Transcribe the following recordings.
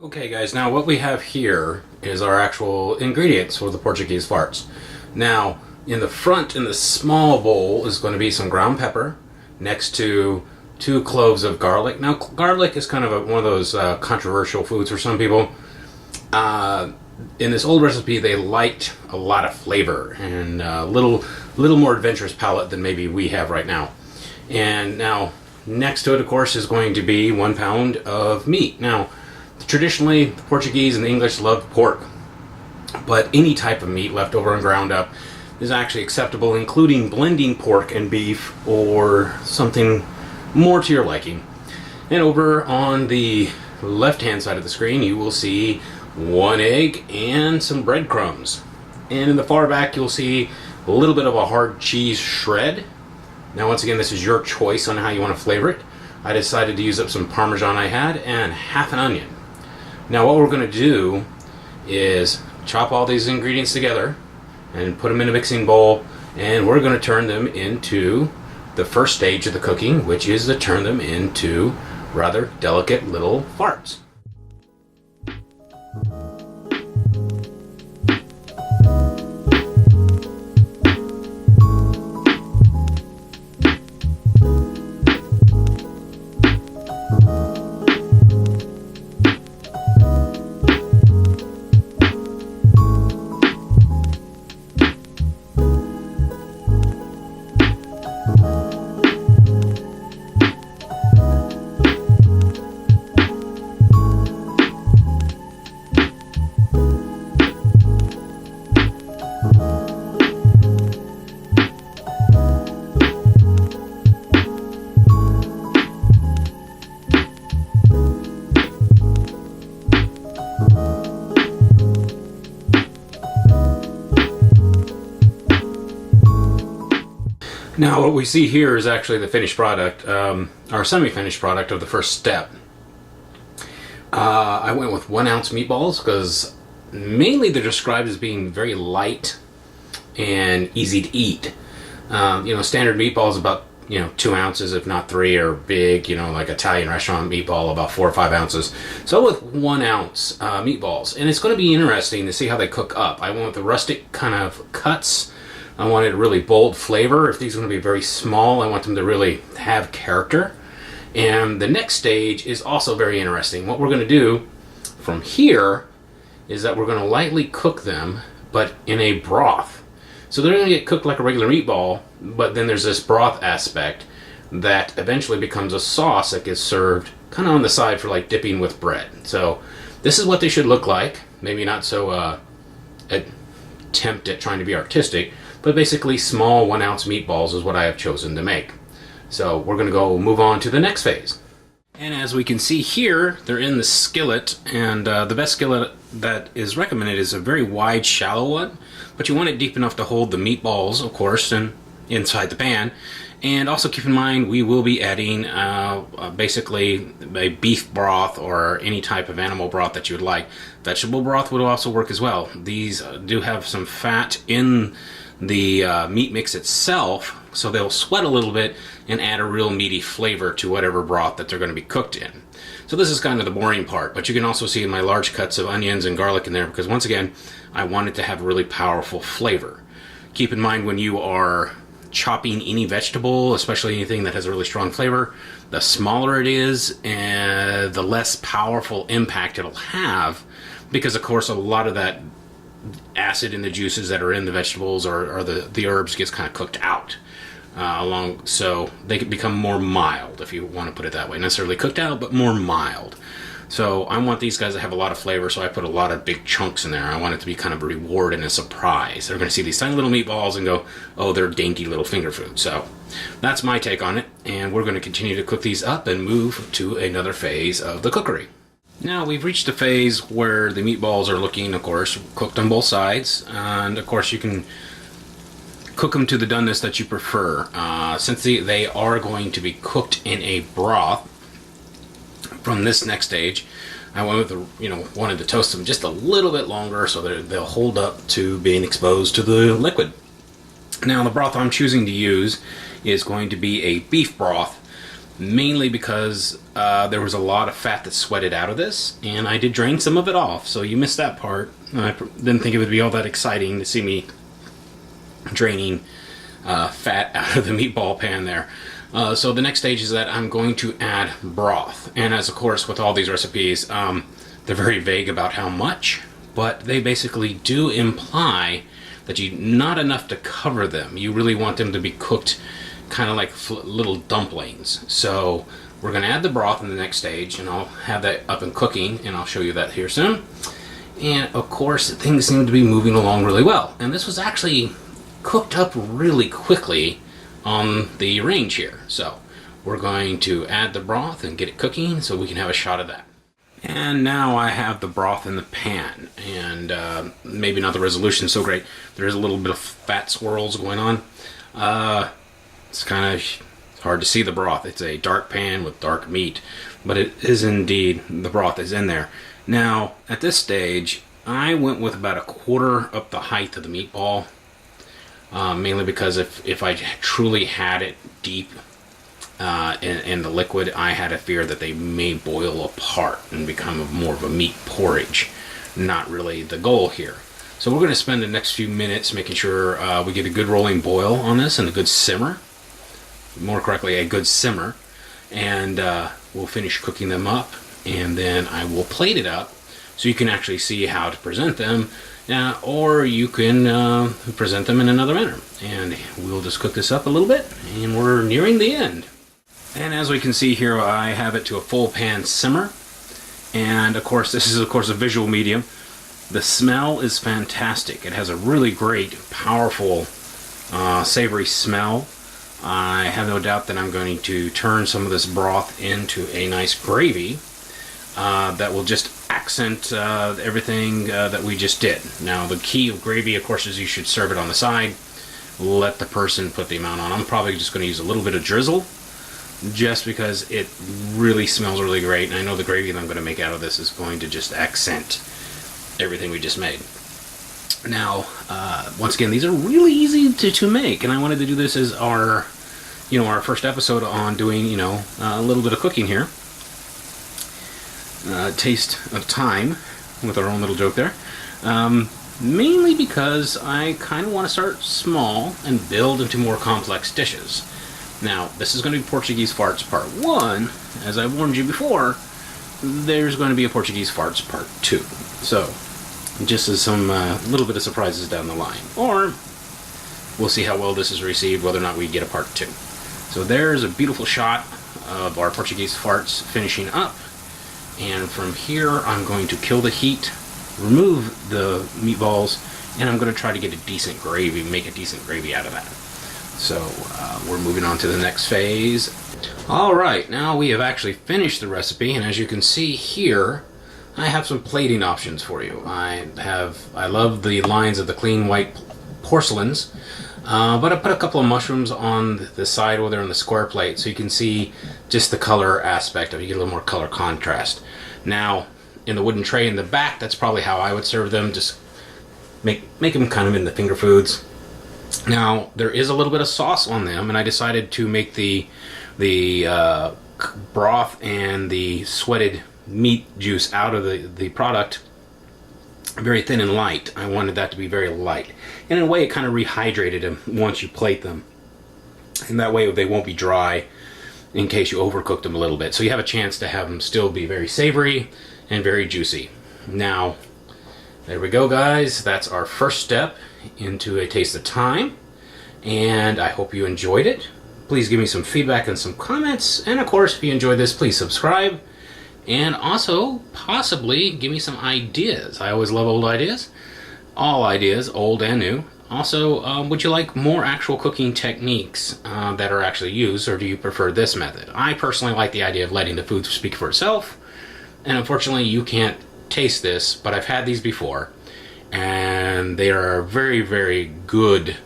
Okay guys, now what we have here is our actual ingredients for the Portuguese farts. Now, in the front, in the small bowl, is going to be some ground pepper next to 2 cloves of garlic. Now, garlic is kind of one of those controversial foods for some people. In this old recipe, they liked a lot of flavor and a little more adventurous palate than maybe we have right now. And now, next to it, of course, is going to be 1 pound of meat. Now, traditionally, the Portuguese and the English love pork, but any type of meat left over and ground up is actually acceptable, including blending pork and beef or something more to your liking. And over on the left-hand side of the screen, you will see 1 egg and some breadcrumbs. And in the far back, you'll see a little bit of a hard cheese shred. Now, once again, this is your choice on how you want to flavor it. I decided to use up some Parmesan I had and half an onion. Now what we're going to do is chop all these ingredients together and put them in a mixing bowl, and we're going to turn them into the first stage of the cooking, which is to turn them into rather delicate little farts. Now what we see here is actually the finished product, or semi-finished product of the first step. I went with 1 ounce meatballs because mainly they're described as being very light and easy to eat. Standard meatballs about 2 ounces, if not 3, or big, like Italian restaurant meatball, about 4 or 5 ounces. So with 1 ounce meatballs, and it's going to be interesting to see how they cook up. I went with the rustic kind of cuts. I wanted a really bold flavor. If these are going to be very small, I want them to really have character. And the next stage is also very interesting. What we're going to do from here is that we're going to lightly cook them, but in a broth. So they're going to get cooked like a regular meatball, but then there's this broth aspect that eventually becomes a sauce that gets served kind of on the side for like dipping with bread. So this is what they should look like. Maybe not so attempt at trying to be artistic, but basically small 1 ounce meatballs is what I have chosen to make. So we're going to go move on to the next phase. And as we can see here, they're in the skillet, and the best skillet that is recommended is a very wide, shallow one, but you want it deep enough to hold the meatballs, of course, and inside the pan. And also keep in mind, we will be adding basically a beef broth or any type of animal broth that you would like. Vegetable broth would also work as well. These do have some fat in the meat mix itself, so they'll sweat a little bit and add a real meaty flavor to whatever broth that they're going to be cooked in. So this is kind of the boring part, but you can also see my large cuts of onions and garlic in there because, once again, I want it to have a really powerful flavor. Keep in mind, when you are chopping any vegetable, especially anything that has a really strong flavor, the smaller it is and the less powerful impact it'll have, because of course a lot of that acid in the juices that are in the vegetables or the herbs gets kind of cooked out so they can become more mild, if you want to put it that way. Not necessarily cooked out, but more mild. So I want these guys to have a lot of flavor, so I put a lot of big chunks in there. I want it to be kind of a reward and a surprise. They're going to see these tiny little meatballs and go, oh, they're dainty little finger food. So that's my take on it, and we're going to continue to cook these up and move to another phase of the cookery. Now we've reached a phase where the meatballs are looking, of course, cooked on both sides, and of course you can cook them to the doneness that you prefer. Since they are going to be cooked in a broth, from this next stage, I went with wanted to toast them just a little bit longer so that they'll hold up to being exposed to the liquid. Now the broth I'm choosing to use is going to be a beef broth. mainly because there was a lot of fat that sweated out of this, and I did drain some of it off, so you missed that part. I didn't think it would be all that exciting to see me draining fat out of the meatball pan there. So the next stage is that I'm going to add broth, and as of course with all these recipes, they're very vague about how much, but they basically do imply that you not enough to cover them. You really want them to be cooked kind of like little dumplings. So we're going to add the broth in the next stage, and I'll have that up and cooking, and I'll show you that here soon. And of course things seem to be moving along really well, and this was actually cooked up really quickly on the range here. So we're going to add the broth and get it cooking so we can have a shot of that. And now I have the broth in the pan, and maybe not the resolution so great. There is a little bit of fat swirls going on. It's kind of hard to see the broth. It's a dark pan with dark meat, but it is indeed, the broth is in there. Now at this stage I went with about a quarter up the height of the meatball, mainly because if I truly had it deep in the liquid, I had a fear that they may boil apart and become more of a meat porridge. Not really the goal here. So we're going to spend the next few minutes making sure we get a good rolling boil on this and a good simmer. More correctly, a good simmer. And we'll finish cooking them up, and then I will plate it up so you can actually see how to present them, or you can present them in another manner. And we'll just cook this up a little bit, and we're nearing the end. And as we can see here, I have it to a full pan simmer. And of course, this is of course a visual medium. The smell is fantastic. It has a really great, powerful, savory smell. I have no doubt that I'm going to turn some of this broth into a nice gravy that will just accent everything that we just did. Now, the key of gravy, of course, is you should serve it on the side. Let the person put the amount on. I'm probably just going to use a little bit of drizzle, just because it really smells really great, and I know the gravy that I'm going to make out of this is going to just accent everything we just made. Now, once again, these are really easy to make, and I wanted to do this as our first episode on doing, a little bit of cooking here. Taste of time with our own little joke there. Mainly because I kind of want to start small and build into more complex dishes. Now, this is going to be Portuguese Farts Part 1. As I warned you before, there's going to be a Portuguese Farts Part 2. So, just as some little bit of surprises down the line. Or, we'll see how well this is received, whether or not we get a Part 2. So there's a beautiful shot of our Portuguese Farts finishing up. And from here, I'm going to kill the heat, remove the meatballs, and I'm going to try to get a decent gravy, make a decent gravy out of that. So we're moving on to the next phase. Alright, now we have actually finished the recipe, and as you can see here, I have some plating options for you. I love the lines of the clean white porcelains, but I put a couple of mushrooms on the side over there on the square plate so you can see just the color aspect of it. You get a little more color contrast. Now, in the wooden tray in the back, that's probably how I would serve them. Just make them kind of in the finger foods. Now, there is a little bit of sauce on them, and I decided to make the broth and the sweated meat juice out of the product very thin and light. I wanted that to be very light. And in a way, it kind of rehydrated them once you plate them. And that way, they won't be dry in case you overcook them a little bit. So you have a chance to have them still be very savory and very juicy. Now, there we go, guys. That's our first step into a taste of time, and I hope you enjoyed it. Please give me some feedback and some comments, and of course, if you enjoyed this, please subscribe, and also possibly give me some ideas. I always love old ideas, all ideas, old and new. Also, would you like more actual cooking techniques that are actually used, or do you prefer this method? I personally like the idea of letting the food speak for itself, and unfortunately you can't taste this, but I've had these before, and they are a very, very good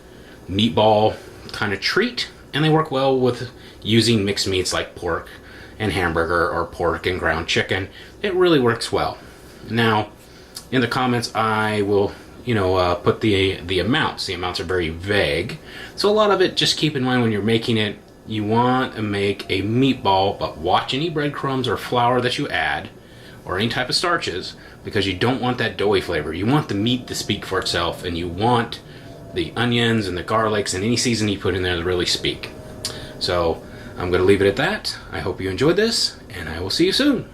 meatball kind of treat, and they work well with using mixed meats like pork and hamburger or pork and ground chicken. It really works well. Now, in the comments, I will put the amounts. The amounts are very vague, so a lot of it, just keep in mind when you're making it, you want to make a meatball, but watch any breadcrumbs or flour that you add, or any type of starches, because you don't want that doughy flavor. You want the meat to speak for itself, and you want the onions and the garlics and any seasoning you put in there to really speak. So I'm going to leave it at that. I hope you enjoyed this, and I will see you soon.